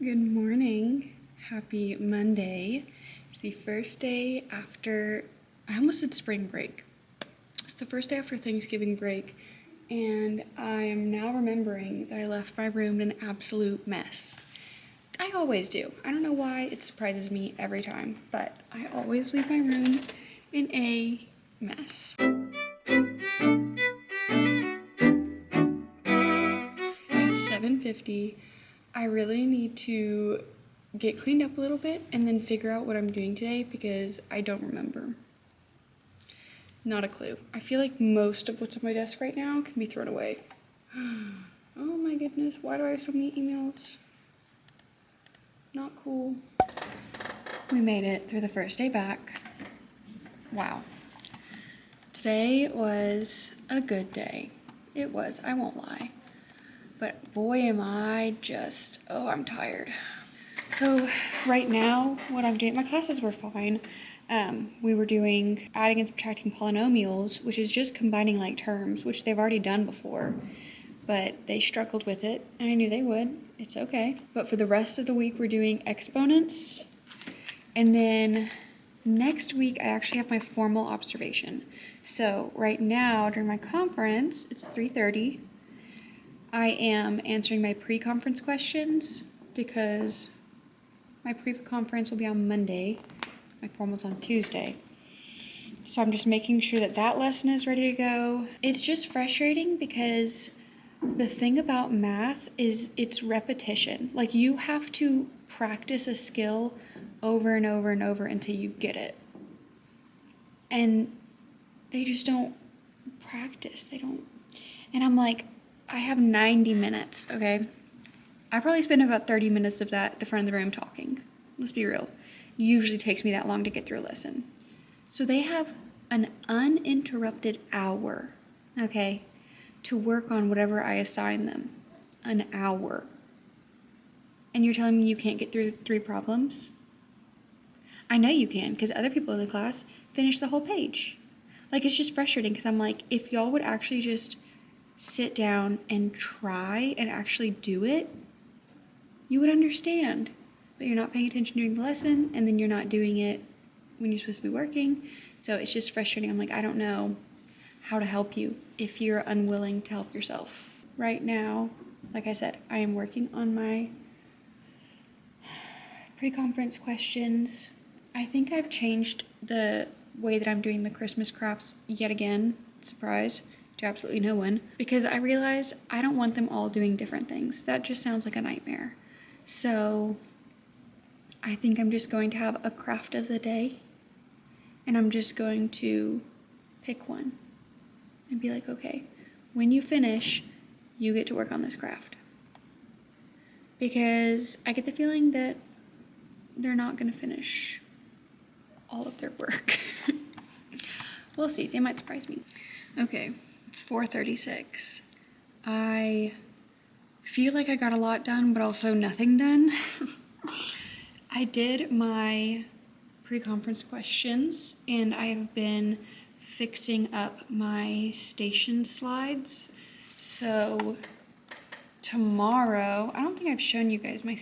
Good morning. Happy Monday. It's the first day after, I almost said spring break. It's the first day after Thanksgiving break, and I am now remembering that I left my room in an absolute mess. I always do. I don't know why it surprises me every time, but I always leave my room in a mess. It's 7:50. I really need to get cleaned up a little bit and then figure out what I'm doing today because I don't remember. Not a clue. I feel like most of what's on my desk right now can be thrown away. Oh my goodness, why do I have so many emails? Not cool. We made it through the first day back. Wow. Today was a good day. It was, I won't lie. But boy am I just, I'm tired. So right now, what I'm doing, my classes were fine. We were doing adding and subtracting polynomials, which is just combining like terms, which they've already done before, but they struggled with it, and I knew they would. It's okay. But for the rest of the week, we're doing exponents, and then next week, I actually have my formal observation. So right now, during my conference, it's 3:30. I am answering my pre-conference questions because my pre-conference will be on Monday. My formal's on Tuesday. So I'm just making sure that that lesson is ready to go. It's just frustrating because the thing about math is it's repetition. Like you have to practice a skill over and over and over until you get it. And they just don't practice. They don't. And I'm like, I have 90 minutes, okay? I probably spend about 30 minutes of that at the front of the room talking. Let's be real. It usually takes me that long to get through a lesson. So they have an uninterrupted hour, okay, to work on whatever I assign them. An hour. And you're telling me you can't get through 3 problems? I know you can, because other people in the class finish the whole page. Like, it's just frustrating, because I'm like, if y'all would actually just sit down and try and actually do it, you would understand. But you're not paying attention during the lesson, and then you're not doing it when you're supposed to be working. So it's just frustrating. I'm like, I don't know how to help you if you're unwilling to help yourself. Right now, like I said, I am working on my pre-conference questions. I think I've changed the way that I'm doing the Christmas crafts yet again. Surprise to absolutely no one, because I realized I don't want them all doing different things. That just sounds like a nightmare. So I think I'm just going to have a craft of the day, and I'm just going to pick one and be like, okay, when you finish, you get to work on this craft. Because I get the feeling that they're not going to finish all of their work. We'll see. They might surprise me. Okay. It's 4:36. I feel like I got a lot done, but also nothing done. I did my pre-conference questions, and I have been fixing up my station slides. So tomorrow, I don't think I've shown you guys my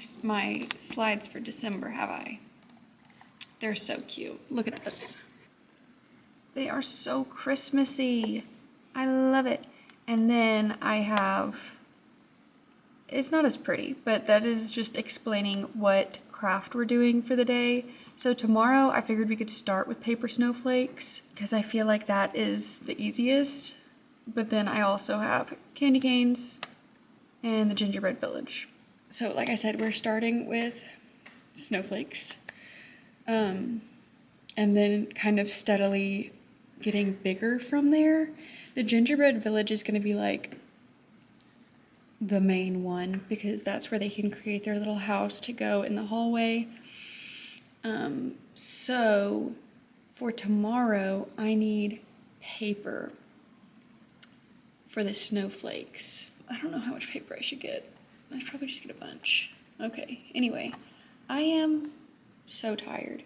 slides for December, have I? They're so cute. Look at this. They are so Christmassy. I love it. And then I have, it's not as pretty, but that is just explaining what craft we're doing for the day. So tomorrow I figured we could start with paper snowflakes because I feel like that is the easiest. But then I also have candy canes and the gingerbread village. So like I said, we're starting with snowflakes. And then kind of steadily getting bigger from there. The gingerbread village is going to be like the main one because that's where they can create their little house to go in the hallway. So for tomorrow, I need paper for the snowflakes. I don't know how much paper I should get. I should probably just get a bunch. Okay, anyway, I am so tired.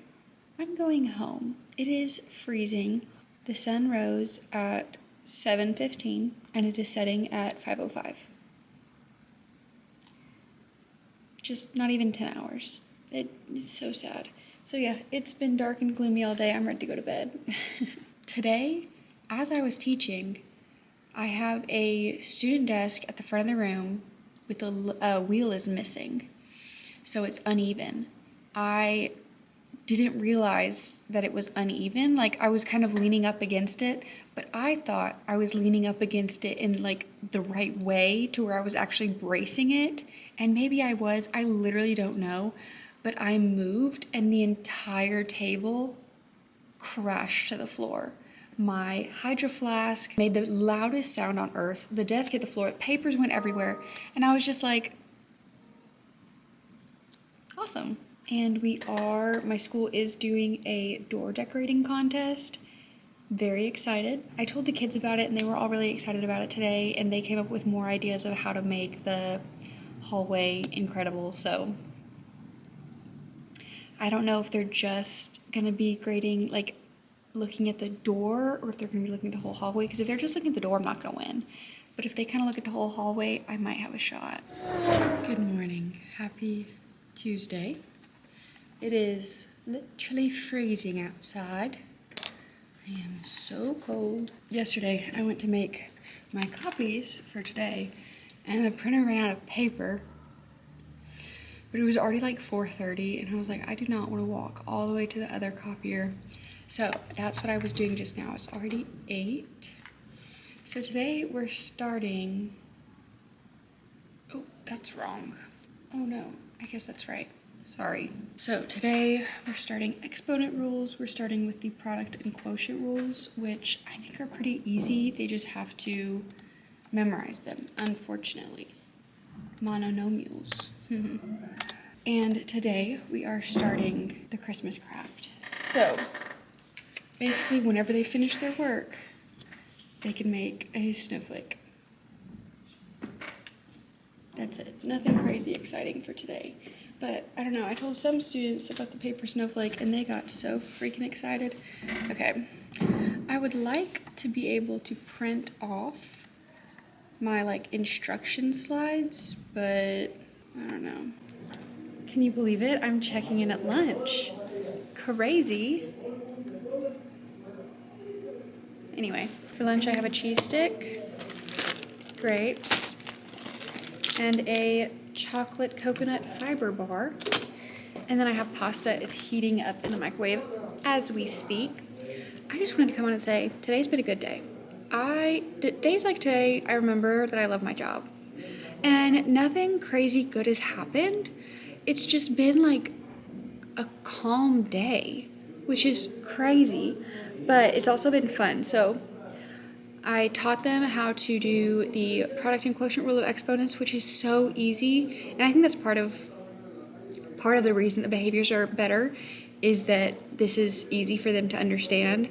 I'm going home. It is freezing. The sun rose at 7:15 and it is setting at 5:05. just not even 10 hours. It's so sad. So yeah, it's been dark and gloomy all day. I'm ready to go to bed. Today, as I was teaching, I have a student desk at the front of the room with a wheel is missing, so it's uneven. I didn't realize that it was uneven. Like, I was kind of leaning up against it, but I thought I was leaning up against it in like the right way to where I was actually bracing it, and maybe I was. I literally don't know, but I moved and the entire table crashed to the floor. My hydro flask made the loudest sound on earth. The desk hit the floor, papers went everywhere, and I was just like, awesome. And my school is doing a door decorating contest. Very excited. I told the kids about it and they were all really excited about it today, and they came up with more ideas of how to make the hallway incredible. So I don't know if they're just gonna be grading, like looking at the door, or if they're gonna be looking at the whole hallway, because if they're just looking at the door, I'm not gonna win. But if they kind of look at the whole hallway, I might have a shot. Good morning. Happy Tuesday. It is literally freezing outside. I am so cold. Yesterday, I went to make my copies for today, and the printer ran out of paper. But it was already like 4:30, and I was like, I do not want to walk all the way to the other copier. So that's what I was doing just now. It's already 8. So today we're starting... Oh, that's wrong. Oh no, I guess that's right. Sorry. So today we're starting exponent rules. We're starting with the product and quotient rules, which I think are pretty easy. They just have to memorize them, unfortunately. Monomials. And today we are starting the Christmas craft. So basically, whenever they finish their work, they can make a snowflake. That's it. Nothing crazy exciting for today. But I don't know, I told some students about the paper snowflake and they got so freaking excited. Okay, I would like to be able to print off my like instruction slides, but I don't know. Can you believe it? I'm checking in at lunch. Crazy. Anyway, for lunch I have a cheese stick, grapes, and a chocolate coconut fiber bar. And then I have pasta. It's heating up in the microwave as we speak. I just wanted to come on and say, today's been a good day. Days like today, I remember that I love my job. And nothing crazy good has happened. It's just been like a calm day, which is crazy, but it's also been fun. So I taught them how to do the product and quotient rule of exponents, which is so easy. And I think that's part of the reason the behaviors are better is that this is easy for them to understand.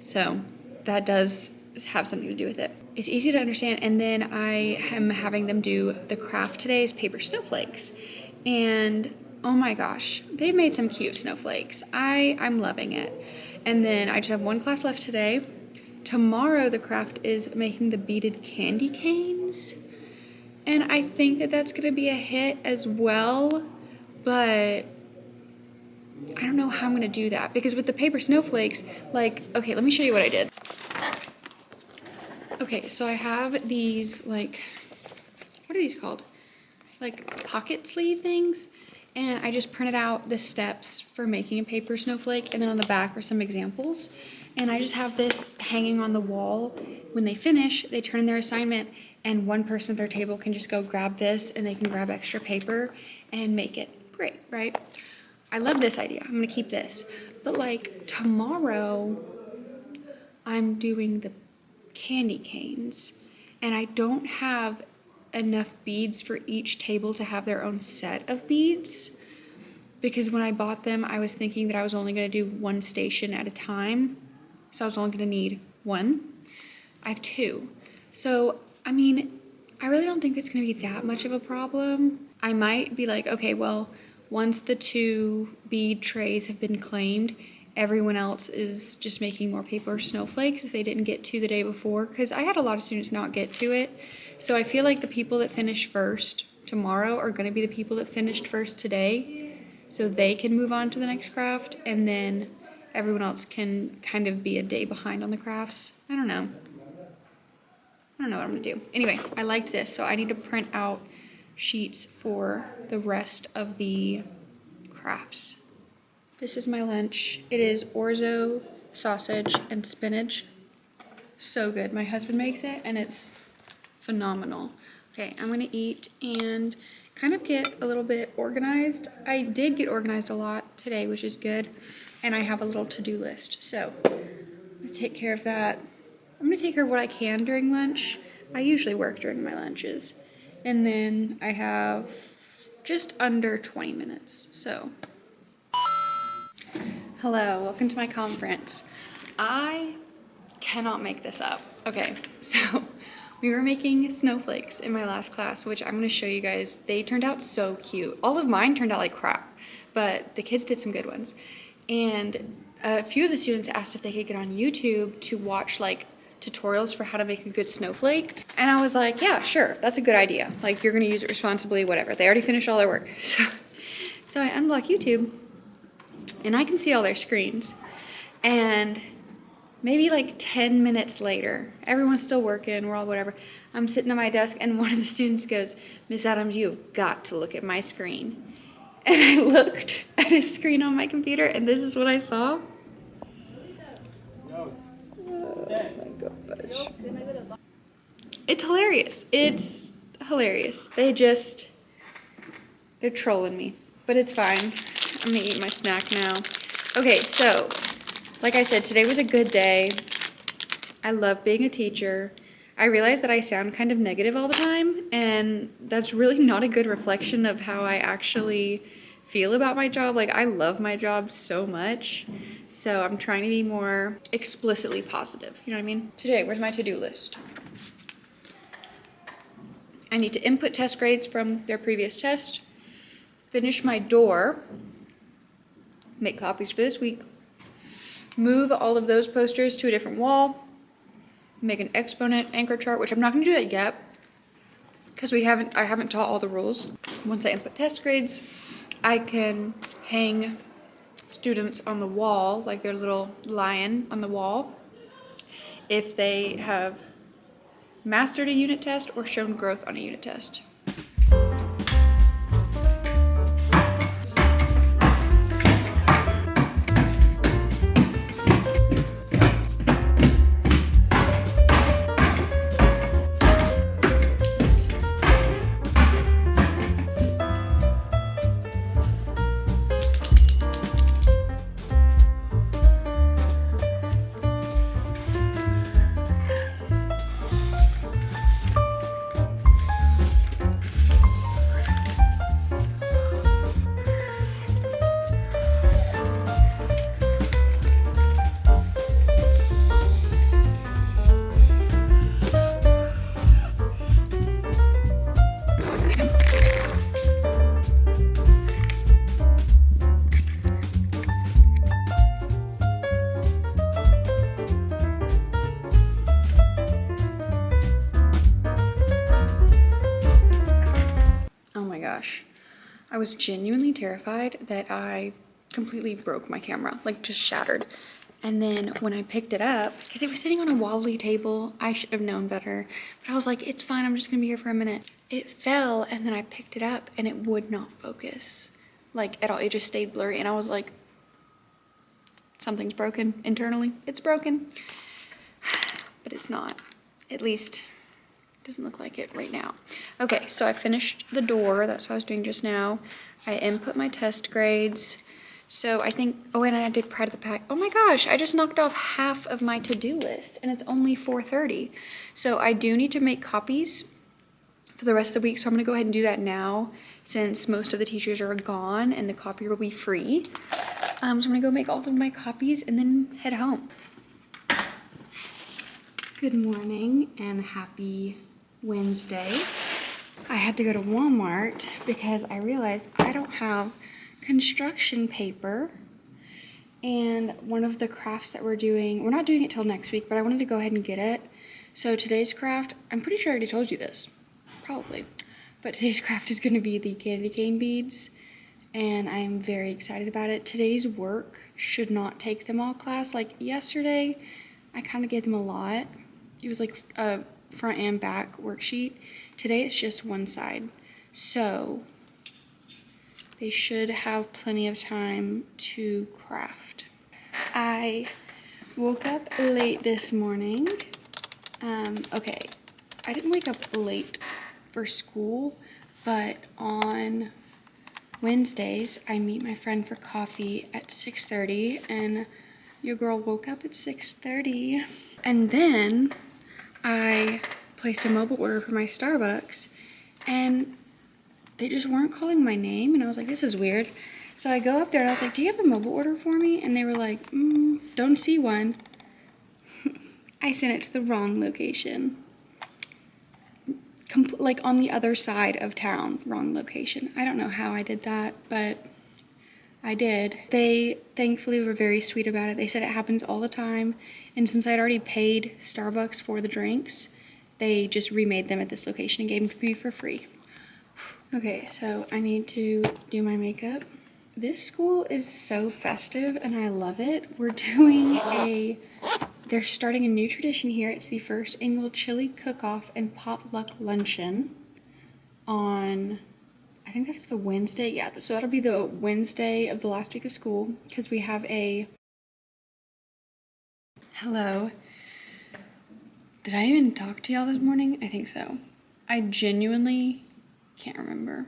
So that does have something to do with it. It's easy to understand. And then I am having them do the craft today's paper snowflakes. And oh my gosh, they've made some cute snowflakes. I'm loving it. And then I just have one class left today. Tomorrow the craft is making the beaded candy canes, and I think that that's going to be a hit as well, but I don't know how I'm going to do that, because with the paper snowflakes, like, okay, let me show you what I did. Okay, so I have these, like, what are these called? Like pocket sleeve things, and I just printed out the steps for making a paper snowflake, and then on the back are some examples. And I just have this hanging on the wall. When they finish, they turn in their assignment, and one person at their table can just go grab this, and they can grab extra paper and make it. Great, right? I love this idea. I'm gonna keep this. But like tomorrow, I'm doing the candy canes, and I don't have enough beads for each table to have their own set of beads, because when I bought them, I was thinking that I was only going to do one station at a time, so I was only going to need one. I have 2. So, I mean, I really don't think that's going to be that much of a problem. I might be like, okay, well, once the 2 bead trays have been claimed, everyone else is just making more paper snowflakes if they didn't get to the day before, because I had a lot of students not get to it. So I feel like the people that finish first tomorrow are going to be the people that finished first today, so they can move on to the next craft, and then everyone else can kind of be a day behind on the crafts. I don't know what I'm going to do. Anyway, I liked this, so I need to print out sheets for the rest of the crafts. This is my lunch. It is orzo, sausage, and spinach. So good. My husband makes it, and it's phenomenal. Okay, I'm gonna eat and kind of get a little bit organized. I did get organized a lot today, which is good, and I have a little to-do list. So I'm gonna take care of that. I'm gonna take care of what I can during lunch. I usually work during my lunches. And then I have just under 20 minutes, so. Hello, welcome to my conference. I cannot make this up. Okay, so we were making snowflakes in my last class, which I'm gonna show you guys. They turned out so cute. All of mine turned out like crap, but the kids did some good ones. And a few of the students asked if they could get on YouTube to watch like tutorials for how to make a good snowflake. And I was like, yeah, sure, that's a good idea. Like, you're gonna use it responsibly, whatever. They already finished all their work. So I unblock YouTube, and I can see all their screens. And maybe like 10 minutes later, everyone's still working, we're all whatever. I'm sitting at my desk, and one of the students goes, "Miss Adams, you've got to look at my screen." And I looked at his screen on my computer, and this is what I saw. It's hilarious. It's hilarious. They're trolling me, but it's fine. I'm gonna eat my snack now. Okay, so, like I said, today was a good day. I love being a teacher. I realize that I sound kind of negative all the time, and that's really not a good reflection of how I actually feel about my job. Like, I love my job so much, so I'm trying to be more explicitly positive. You know what I mean? Today, where's my to-do list? I need to input test grades from their previous test, finish my door, make copies for this week, move all of those posters to a different wall, make an exponent anchor chart, which I'm not going to do that yet because I haven't taught all the rules. Once I input test grades, I can hang students on the wall, like their little lion on the wall, if they have mastered a unit test or shown growth on a unit test. I was genuinely terrified that I completely broke my camera, like just shattered. And then when I picked it up, because it was sitting on a wobbly table, I should have known better. But I was like, it's fine, I'm just gonna be here for a minute. It fell, and then I picked it up, and it would not focus, like at all. It just stayed blurry, and I was like, something's broken internally. It's broken, but it's not. At least doesn't look like it right now. Okay, so I finished the door. That's what I was doing just now. I input my test grades. So I think, oh, and I did Pride of the Pack. Oh my gosh, I just knocked off half of my to-do list, and it's only 4:30. So I do need to make copies for the rest of the week, so I'm gonna go ahead and do that now since most of the teachers are gone and the copier will be free. So I'm gonna go make all of my copies and then head home. Good morning and happy Wednesday. I had to go to Walmart because I realized I don't have construction paper, and one of the crafts that we're not doing it till next week, but I wanted to go ahead and get it. So today's craft, I'm pretty sure I already told you this, probably, But today's craft is going to be the candy cane beads, and I am very excited about it. Today's work should not take them all class. Like yesterday, I kind of gave them a lot. It was like a front and back worksheet. Today it's just one side. So they should have plenty of time to craft. I woke up late this morning. Okay, I didn't wake up late for school, but on Wednesdays I meet my friend for coffee at 6:30, and your girl woke up at 6:30. And then I placed a mobile order for my Starbucks, and they just weren't calling my name, and I was like, this is weird. So I go up there and I was like, do you have a mobile order for me? And they were like, don't see one. I sent it to the wrong location. Like on the other side of town, wrong location. I don't know how I did that, but I did. They thankfully were very sweet about it. They said it happens all the time, and since I'd already paid Starbucks for the drinks, they just remade them at this location and gave them to me for free. Okay, so I need to do my makeup. This school is so festive and I love it. They're starting a new tradition here. It's the first annual chili cook-off and potluck luncheon on, I think that's the Wednesday. Yeah, so that'll be the Wednesday of the last week of school, because we have hello. Did I even talk to y'all this morning? I think so. I genuinely can't remember.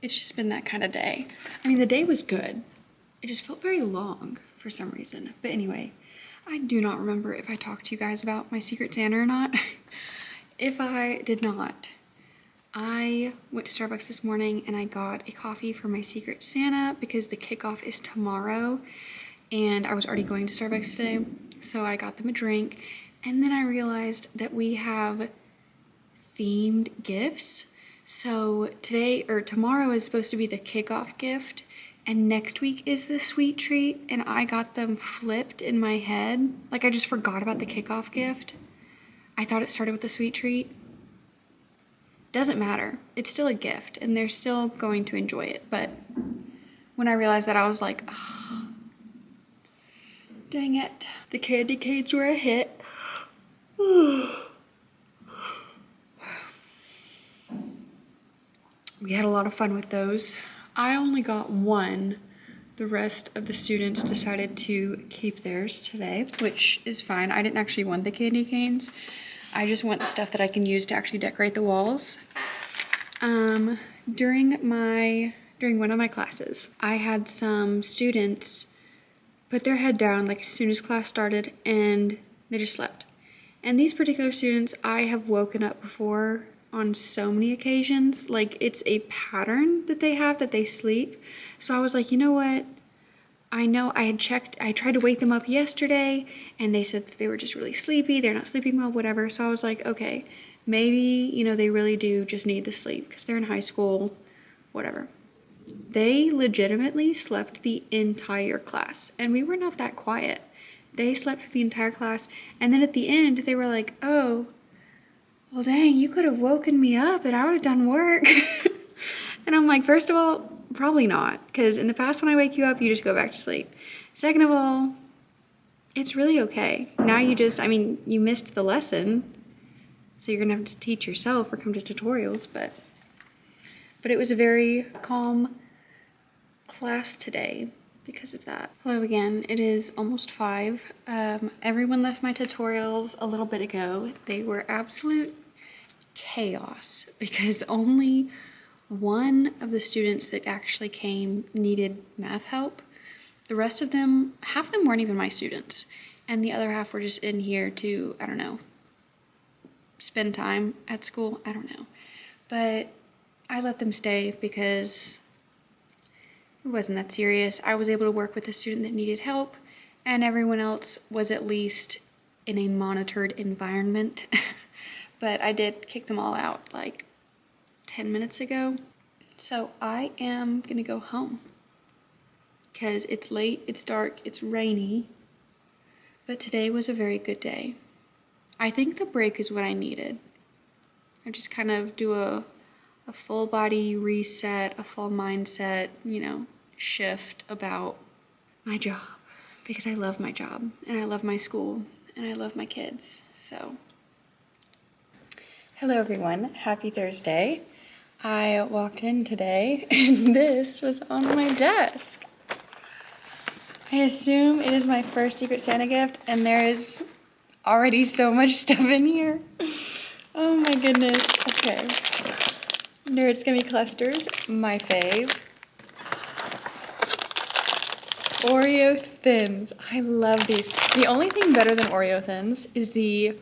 It's just been that kind of day. I mean, the day was good. It just felt very long for some reason. But anyway, I do not remember if I talked to you guys about my Secret Santa or not. If I did not, I went to Starbucks this morning and I got a coffee for my Secret Santa because the kickoff is tomorrow and I was already going to Starbucks today. So I got them a drink, and then I realized that we have themed gifts. So tomorrow is supposed to be the kickoff gift, and next week is the sweet treat, and I got them flipped in my head. Like, I just forgot about the kickoff gift. I thought it started with the sweet treat. Doesn't matter. It's still a gift, and they're still going to enjoy it. But when I realized that, I was like, oh, dang it. The candy canes were a hit. We had a lot of fun with those. I only got one. The rest of the students decided to keep theirs today, which is fine. I didn't actually want the candy canes. I just want the stuff that I can use to actually decorate the walls. During one of my classes, I had some students put their head down like as soon as class started, and they just slept. And these particular students, I have woken up before on so many occasions. Like, it's a pattern that they have, that they sleep. So I was like, you know what? I know I tried to wake them up yesterday, and they said that they were just really sleepy. They're not sleeping well, whatever. So I was like, okay, maybe, they really do just need the sleep because they're in high school, whatever. They legitimately slept the entire class, and we were not that quiet. They slept the entire class, and then at the end, they were like, oh, well, dang, you could have woken me up and I would have done work. And I'm like, first of all, probably not, because in the past when I wake you up, you just go back to sleep. Second of all, it's really okay. Now you missed the lesson, so you're going to have to teach yourself or come to tutorials, but it was a very calm class today because of that. Hello again, it is almost 5. Everyone left my tutorials a little bit ago. They were absolute chaos because only one of the students that actually came needed math help. The rest of them, half of them weren't even my students, and the other half were just in here to, I don't know, spend time at school. I don't know. But I let them stay because it wasn't that serious. I was able to work with a student that needed help, and everyone else was at least in a monitored environment. But I did kick them all out like 10 minutes ago. So I am gonna go home because it's late, it's dark, it's rainy. But today was a very good day. I think the break is what I needed. I just kind of do a a full body reset, a full mindset, shift about my job, because I love my job and I love my school and I love my kids. So, hello everyone, happy Thursday. I walked in today and this was on my desk. I assume it is my first Secret Santa gift, and there is already so much stuff in here. Oh my goodness. Okay. Nerds Gummy Clusters, my fave. Oreo Thins. I love these. The only thing better than Oreo Thins is the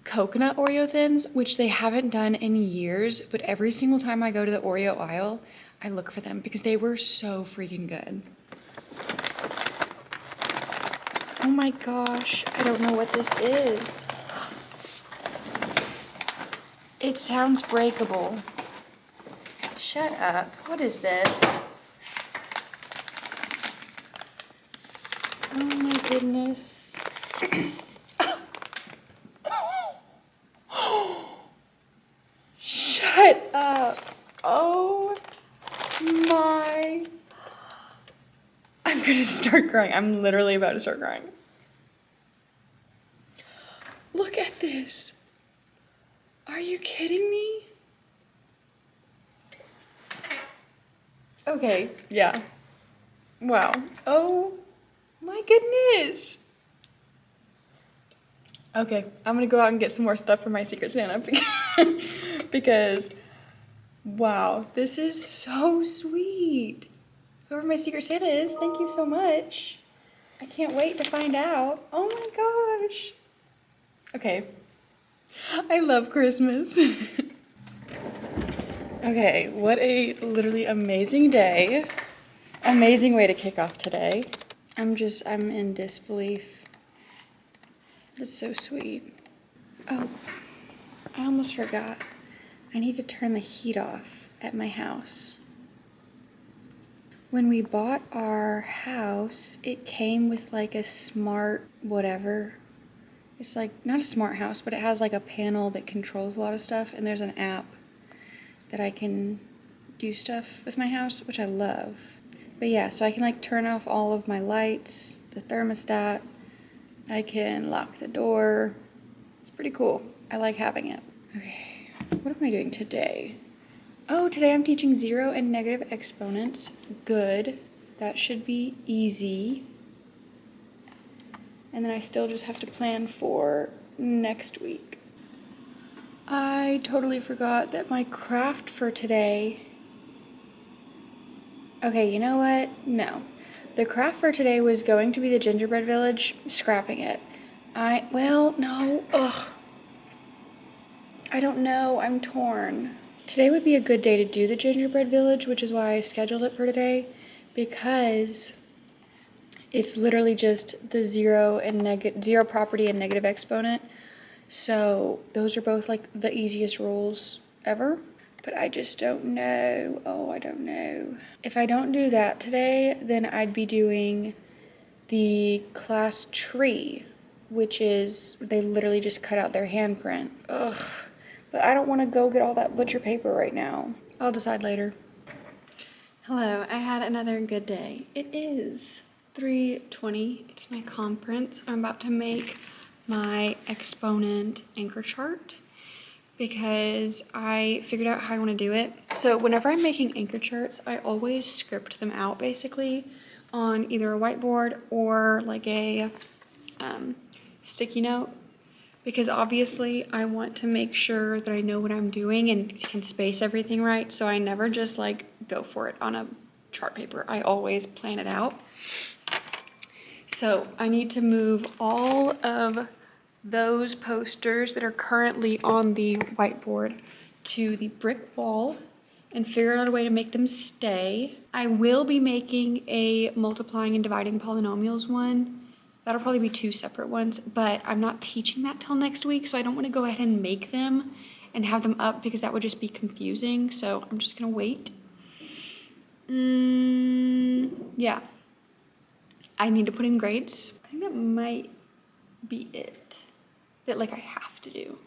coconut Oreo Thins, which they haven't done in years, but every single time I go to the Oreo aisle, I look for them because they were so freaking good. Oh my gosh, I don't know what this is. It sounds breakable. Shut up. What is this? Oh my goodness. Shut up. Oh my. I'm gonna start crying. I'm literally about to start crying. Look at this. Are you kidding me? Okay, yeah. Wow. Oh my goodness. Okay, I'm gonna go out and get some more stuff for my Secret Santa because wow, this is so sweet. Whoever my Secret Santa is, thank you so much. I can't wait to find out. Oh my gosh. Okay. I love Christmas. Okay, what a literally amazing day. Amazing way to kick off today. I'm in disbelief. That's so sweet. Oh, I almost forgot. I need to turn the heat off at my house. When we bought our house, it came with like a smart whatever. It's like, not a smart house, but it has like a panel that controls a lot of stuff, and there's an app that I can do stuff with my house, which I love. But yeah, so I can like turn off all of my lights, the thermostat, I can lock the door. It's pretty cool. I like having it. Okay, what am I doing today? Oh, today I'm teaching zero and negative exponents. Good. That should be easy. And then I still just have to plan for next week. I totally forgot that my craft for today... Okay, you know what? No. The craft for today was going to be the gingerbread village, scrapping it. No. Ugh. I don't know. I'm torn. Today would be a good day to do the gingerbread village, which is why I scheduled it for today, because it's literally just the zero property and negative exponent. So those are both like the easiest rules ever. But I just don't know. Oh, I don't know. If I don't do that today, then I'd be doing the class tree, which is, they literally just cut out their handprint. Ugh. But I don't want to go get all that butcher paper right now. I'll decide later. Hello, I had another good day. It is 3:20. It's my conference. I'm about to make my exponent anchor chart because I figured out how I want to do it. So whenever I'm making anchor charts, I always script them out basically on either a whiteboard or like a sticky note, because obviously I want to make sure that I know what I'm doing and can space everything right, so I never just like go for it on a chart paper. I always plan it out. So I need to move all of those posters that are currently on the whiteboard to the brick wall and figure out a way to make them stay. I will be making a multiplying and dividing polynomials one. That'll probably be two separate ones, but I'm not teaching that till next week, so I don't want to go ahead and make them and have them up because that would just be confusing, so I'm just gonna wait. Yeah. I need to put in grades. I think that might be it. That like I have to do.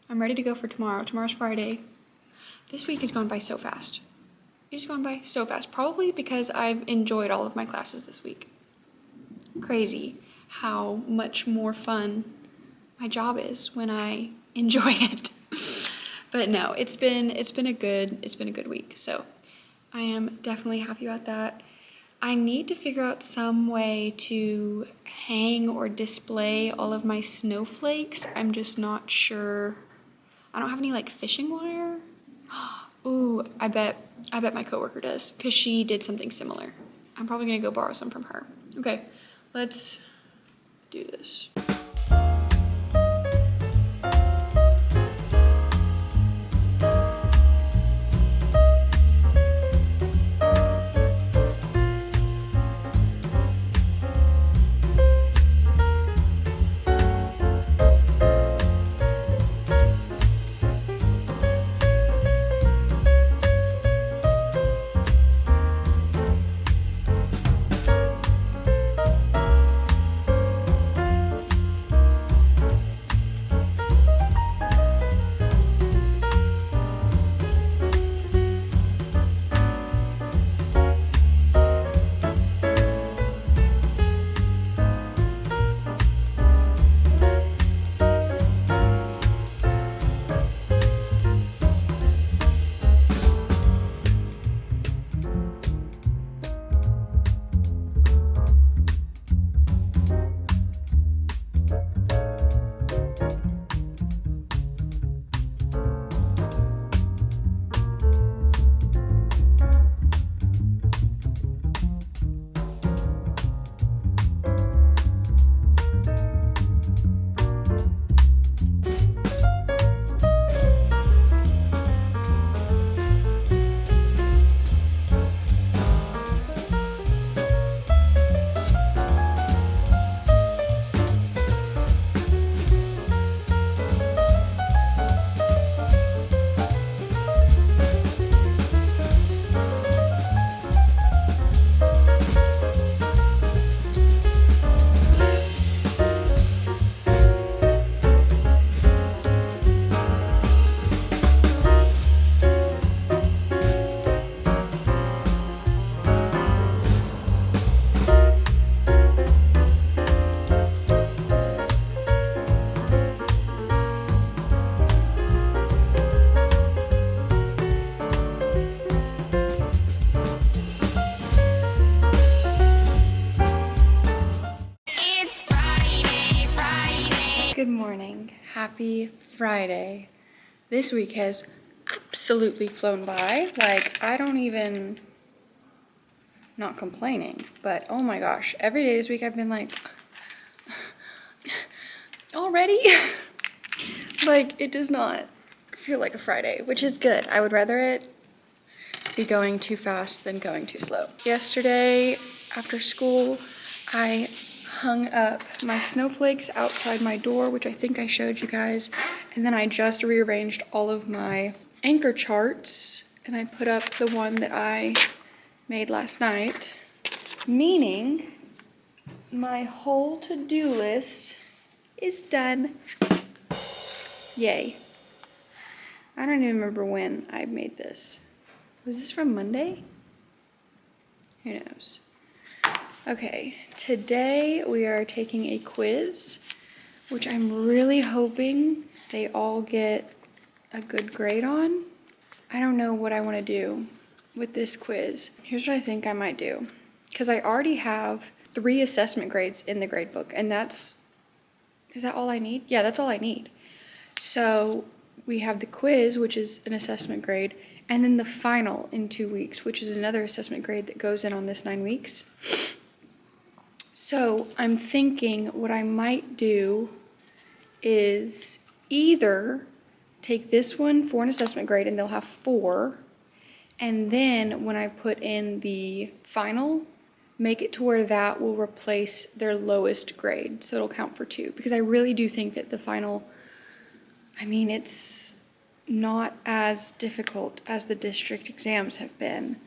I'm ready to go for tomorrow. Tomorrow's Friday. This week has gone by so fast. It's gone by so fast, probably because I've enjoyed all of my classes this week. Crazy how much more fun my job is when I enjoy it. But no, it's been a good week. So I am definitely happy about that. I need to figure out some way to hang or display all of my snowflakes. I'm just not sure. I don't have any like fishing wire. Ooh, I bet my coworker does, because she did something similar. I'm probably gonna go borrow some from her. Okay, let's do this. Good morning. Happy Friday. This week has absolutely flown by. Like, I don't even, not complaining, but oh my gosh, every day this week I've been like, already? Like, it does not feel like a Friday, which is good. I would rather it be going too fast than going too slow. Yesterday, after school, I hung up my snowflakes outside my door, which I think I showed you guys, and then I just rearranged all of my anchor charts, and I put up the one that I made last night, meaning my whole to-do list is done. Yay. I don't even remember when I made this. Was this from Monday? Who knows? Okay, today we are taking a quiz, which I'm really hoping they all get a good grade on. I don't know what I want to do with this quiz. Here's what I think I might do. Because I already have 3 assessment grades in the grade book, and is that all I need? Yeah, that's all I need. So we have the quiz, which is an assessment grade, and then the final in 2 weeks, which is another assessment grade that goes in on this 9 weeks. So I'm thinking what I might do is either take this one for an assessment grade and they'll have 4, and then when I put in the final, make it to where that will replace their lowest grade, so it'll count for 2. Because I really do think that the final, I mean, it's not as difficult as the district exams have been,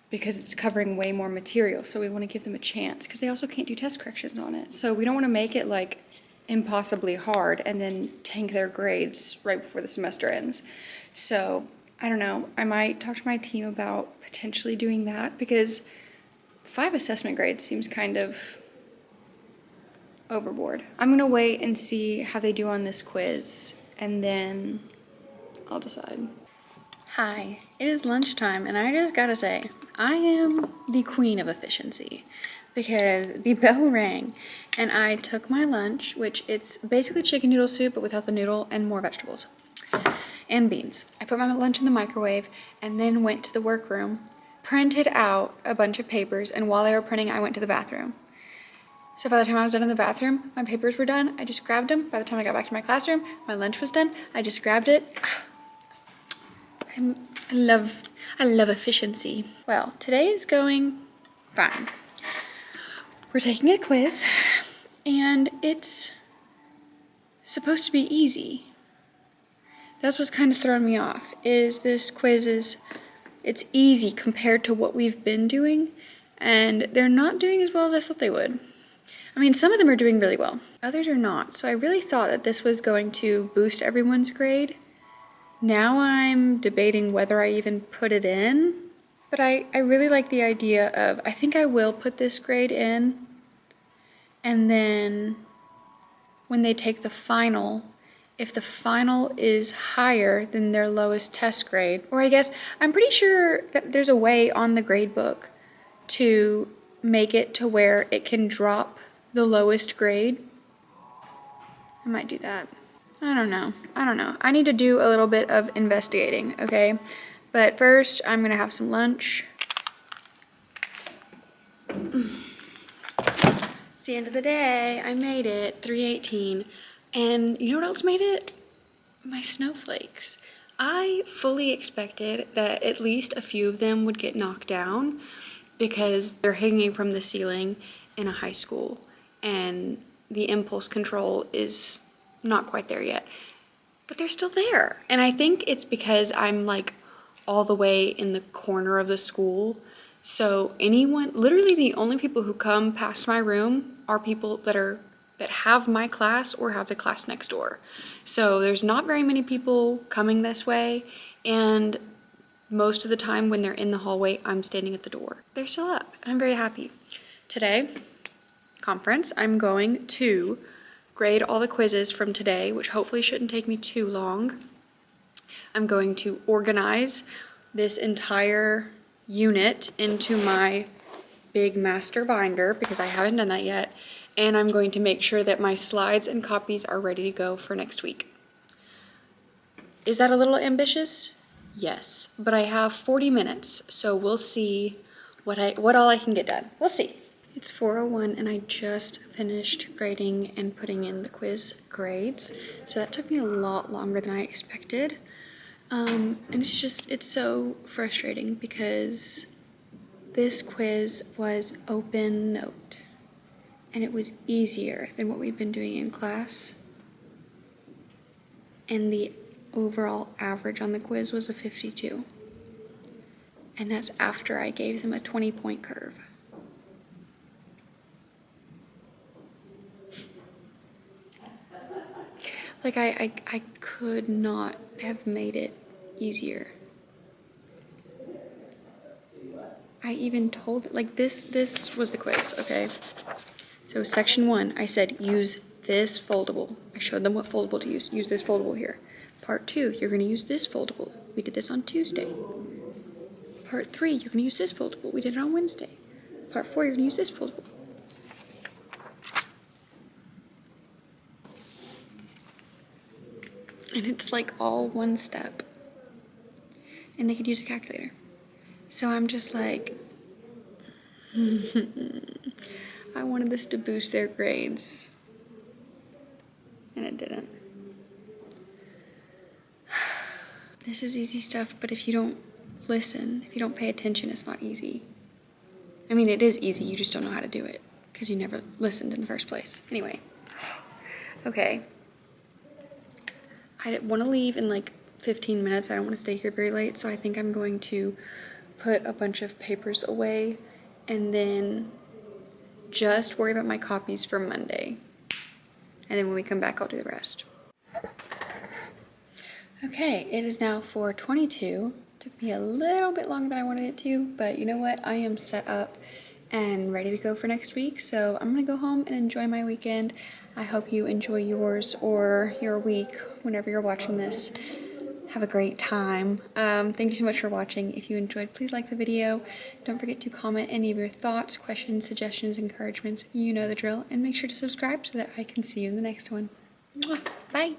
because it's covering way more material, so we want to give them a chance, because they also can't do test corrections on it. So we don't want to make it like impossibly hard and then tank their grades right before the semester ends. So I don't know, I might talk to my team about potentially doing that because 5 assessment grades seems kind of overboard. I'm gonna wait and see how they do on this quiz and then I'll decide. Hi, it is lunchtime and I just gotta say, I am the queen of efficiency because the bell rang and I took my lunch, which it's basically chicken noodle soup but without the noodle and more vegetables and beans. I put my lunch in the microwave and then went to the workroom, printed out a bunch of papers, and while they were printing, I went to the bathroom. So by the time I was done in the bathroom, my papers were done. I just grabbed them. By the time I got back to my classroom, my lunch was done. I just grabbed it. I love efficiency. Well, today is going fine. We're taking a quiz, and it's supposed to be easy. That's what's kind of throwing me off, is this quiz it's easy compared to what we've been doing, and they're not doing as well as I thought they would. I mean, some of them are doing really well, others are not. So I really thought that this was going to boost everyone's grade. Now I'm debating whether I even put it in, but I really like the idea of, I think I will put this grade in, and then when they take the final, if the final is higher than their lowest test grade, or I guess, I'm pretty sure that there's a way on the grade book to make it to where it can drop the lowest grade. I might do that. I don't know. I need to do a little bit of investigating, okay? But first, I'm gonna have some lunch. It's the end of the day. I made it, 3:18. And you know what else made it? My snowflakes. I fully expected that at least a few of them would get knocked down because they're hanging from the ceiling in a high school and the impulse control is not quite there yet, but they're still there. And I think it's because I'm like all the way in the corner of the school. So literally the only people who come past my room are people that have my class or have the class next door. So there's not very many people coming this way, and most of the time when they're in the hallway, I'm standing at the door. They're still up, and I'm very happy. Today, conference, I'm going to grade all the quizzes from today, which hopefully shouldn't take me too long. I'm going to organize this entire unit into my big master binder because I haven't done that yet. And I'm going to make sure that my slides and copies are ready to go for next week. Is that a little ambitious? Yes, but I have 40 minutes, so we'll see what all I can get done. We'll see. It's 4:01 and I just finished grading and putting in the quiz grades. So that took me a lot longer than I expected. And it's so frustrating because this quiz was open note and it was easier than what we've been doing in class. And the overall average on the quiz was a 52. And that's after I gave them a 20-point curve. Like I could not have made it easier. I even told, like this was the quiz, okay? So section 1, I said use this foldable. I showed them what foldable to use. Use this foldable here. Part 2, you're gonna use this foldable. We did this on Tuesday. Part 3, you're gonna use this foldable. We did it on Wednesday. Part 4, you're gonna use this foldable. And it's like all one step. And they could use a calculator. So I'm just like, I wanted this to boost their grades. And it didn't. This is easy stuff, but if you don't listen, if you don't pay attention, it's not easy. I mean, it is easy, you just don't know how to do it because you never listened in the first place. Anyway, okay. I want to leave in like 15 minutes. I don't want to stay here very late, so I think I'm going to put a bunch of papers away and then just worry about my copies for Monday. And then when we come back, I'll do the rest. Okay, it is now 4:22. Took me a little bit longer than I wanted it to, but you know what? I am set up and ready to go for next week, so I'm gonna go home and enjoy my weekend. I hope you enjoy yours or your week whenever you're watching this. Have a great time. Thank you so much for watching. If you enjoyed, please like the video. Don't forget to comment any of your thoughts, questions, suggestions, encouragements. You know the drill. And make sure to subscribe so that I can see you in the next one. Mwah. Bye.